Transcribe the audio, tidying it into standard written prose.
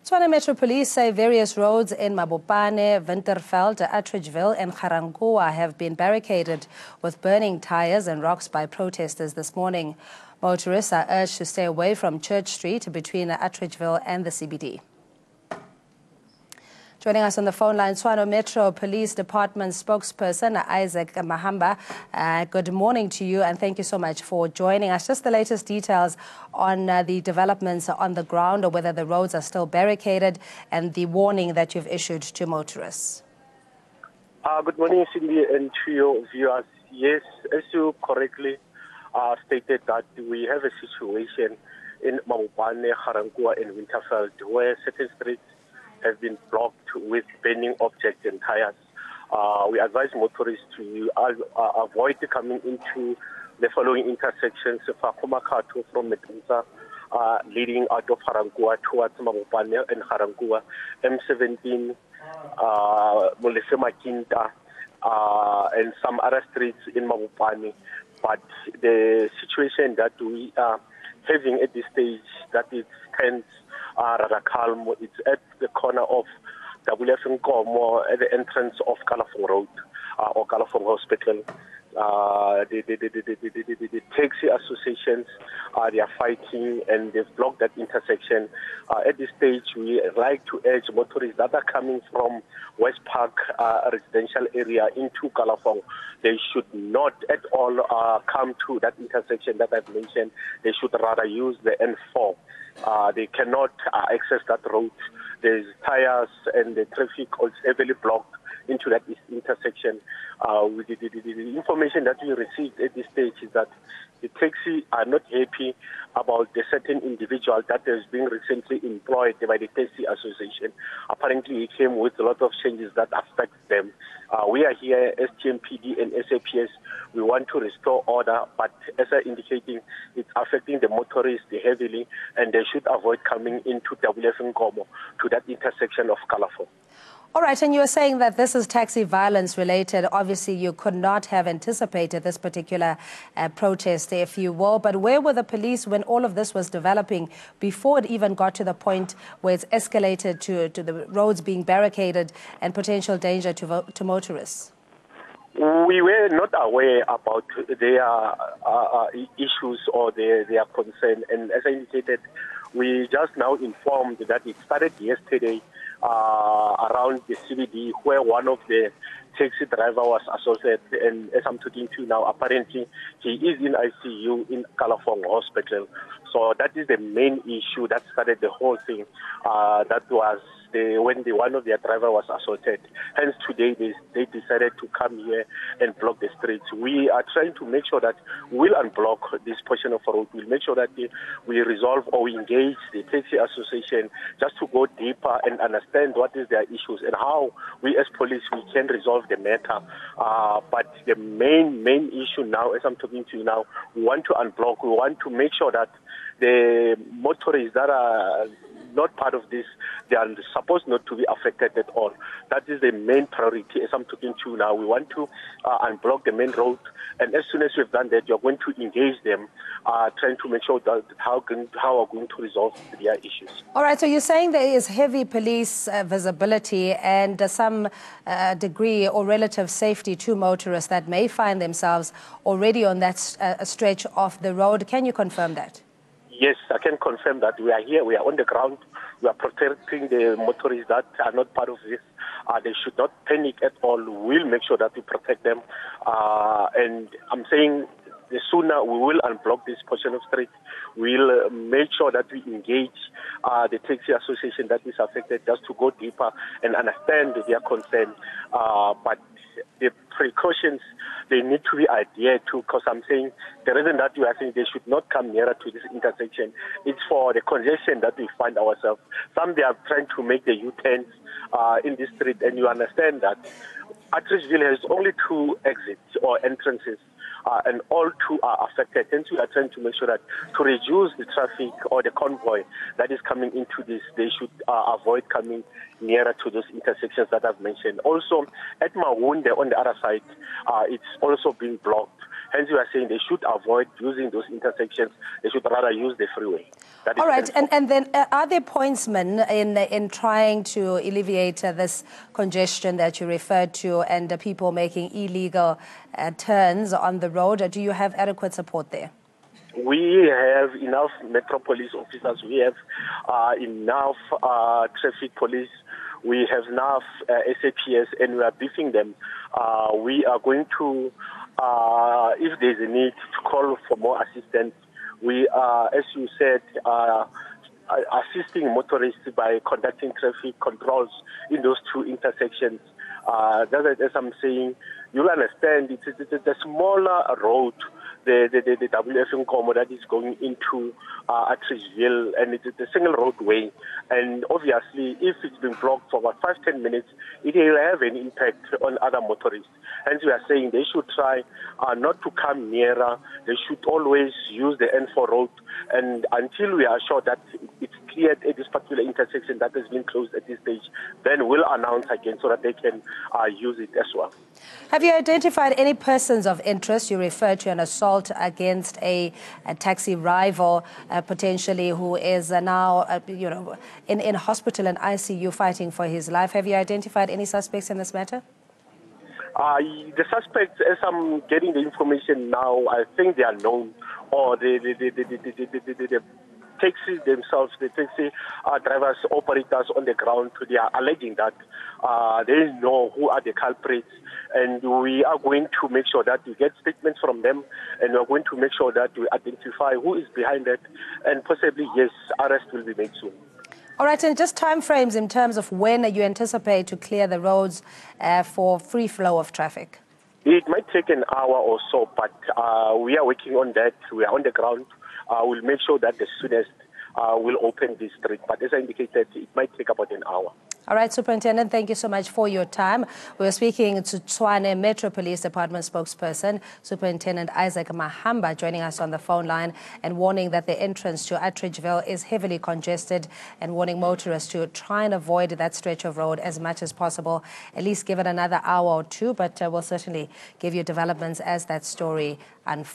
Tshwane Metro Police say various roads in Mabopane, Winterveld, Atteridgeville and Garankuwa have been barricaded with burning tires and rocks by protesters this morning. Motorists are urged to stay away from Church Street between Atteridgeville and the CBD. Joining us on the phone line, Tshwane Metro Police Department spokesperson Isaac Mahamba. Good morning to you and thank you so much for joining us. Just the latest details on the developments on the ground, or whether the roads are still barricaded, and the warning that you've issued to motorists. Good morning, Cindy, and to your viewers. Yes, as you correctly stated, that we have a situation in Mabopane, Garankuwa and Winterveld where certain streets have been blocked with burning objects and tires. We advise motorists to avoid coming into the following intersections: Fakumakato from Medunsa, leading out of Garankuwa towards Mabopane and Garankuwa, M17, Molesema Kinta, and some other streets in Mabopane. But the situation that we are having at this stage, that it stands rather calm. It's at the corner of WF Nkomo, at the entrance of Kalafong Road or Kalafong Hospital. The taxi associations, they are fighting and they've blocked that intersection. At this stage, we like to urge motorists that are coming from West Park residential area into Kalafong. They should not at all come to that intersection that I've mentioned. They should rather use the N4. They cannot access that road. There's tires and the traffic is heavily blocked into that intersection. The information that we received at this stage is that the taxi are not happy about the certain individual that has been recently employed by the taxi association. Apparently, he came with a lot of changes that affect them. We are here, STMPD and SAPS. We want to restore order, but as I indicating, it's affecting the motorists heavily, and they should avoid coming into WF Nkomo to that intersection of Kalafong. All right, and you were saying that this is taxi violence related. Obviously, you could not have anticipated this particular protest, if you will. But where were the police when all of this was developing, before it even got to the point where it's escalated to the roads being barricaded and potential danger to motorists? We were not aware about their issues or their concern. And as I indicated, we just now informed that it started yesterday around the CBD, where one of the taxi driver was assaulted, and as I'm talking to you now, apparently he is in ICU in Kalafong Hospital. So that is the main issue that started the whole thing. That was when one of their driver was assaulted. Hence today they decided to come here and block the streets. We are trying to make sure that we'll unblock this portion of the road. We'll make sure that we resolve or we engage the taxi association just to go deeper and understand what is their issues and how we as police we can resolve the matter. But the main issue now, as I'm talking to you now, we want to unblock. We want to make sure that the motorists that are not part of this, they are supposed not to be affected at all. That is the main priority as I'm talking to you now. We want to unblock the main road, and as soon as we've done that, you're going to engage them, trying to make sure that how are going to resolve their issues. All right, so you're saying there is heavy police visibility and some degree or relative safety to motorists that may find themselves already on that stretch of the road. Can you confirm that? Yes, I can confirm that we are here, we are on the ground, we are protecting the motorists that are not part of this. They should not panic at all. We'll make sure that we protect them. And I'm saying the sooner we will unblock this portion of street, we'll make sure that we engage the taxi association that is affected just to go deeper and understand their concern. But the precautions, they need to be adhered to, because I'm saying the reason that we are saying they should not come nearer to this intersection, it's for the congestion that we find ourselves. Some, they are trying to make the U-turns in this street, and you understand that Atteridgeville has only 2 exits or entrances, and all 2 are affected. Hence, we are trying to make sure that to reduce the traffic or the convoy that is coming into this, they should avoid coming nearer to those intersections that I've mentioned. Also, at Mawunde on the other side, it's also being blocked. Hence, we are saying they should avoid using those intersections. They should rather use the freeway. That is all right, helpful. and then are there pointsmen in trying to alleviate this congestion that you referred to and people making illegal turns on the road? Do you have adequate support there? We have enough metropolis officers. We have enough traffic police. We have enough SAPS, and we are briefing them. We are going to, if there's a need to call for more assistance, we are, as you said, assisting motorists by conducting traffic controls in those two intersections. As I'm saying, you'll understand it's a smaller road, the WF Nkomo that is going into Atteridgeville, and it's a single roadway. And obviously, if it's been blocked for about 5-10 minutes, it will have an impact on other motorists. Hence, we are saying they should try not to come nearer. They should always use the N4 road. And until we are sure that it's cleared at this particular intersection that has been closed at this stage, then we'll announce again so that they can use it as well. Have you identified any persons of interest? You referred to an assault against a taxi rival, potentially, who is now, in hospital and ICU fighting for his life. Have you identified any suspects in this matter? The suspects, as I'm getting the information now, I think they are known, or the taxis themselves, the taxi drivers, operators on the ground, they are alleging that they know who are the culprits, and we are going to make sure that we get statements from them, and we are going to make sure that we identify who is behind it, and possibly, yes, arrest will be made soon. All right, and just time frames in terms of when you anticipate to clear the roads for free flow of traffic? It might take an hour or so, but we are working on that. We are on the ground. We'll make sure that the soonest we'll open this street. But as I indicated, it might take about an hour. All right, Superintendent, thank you so much for your time. We were speaking to Tshwane Metro Police Department spokesperson, Superintendent Isaac Mahamba, joining us on the phone line and warning that the entrance to Atteridgeville is heavily congested and warning motorists to try and avoid that stretch of road as much as possible, at least give it another hour or two, but we'll certainly give you developments as that story unfolds.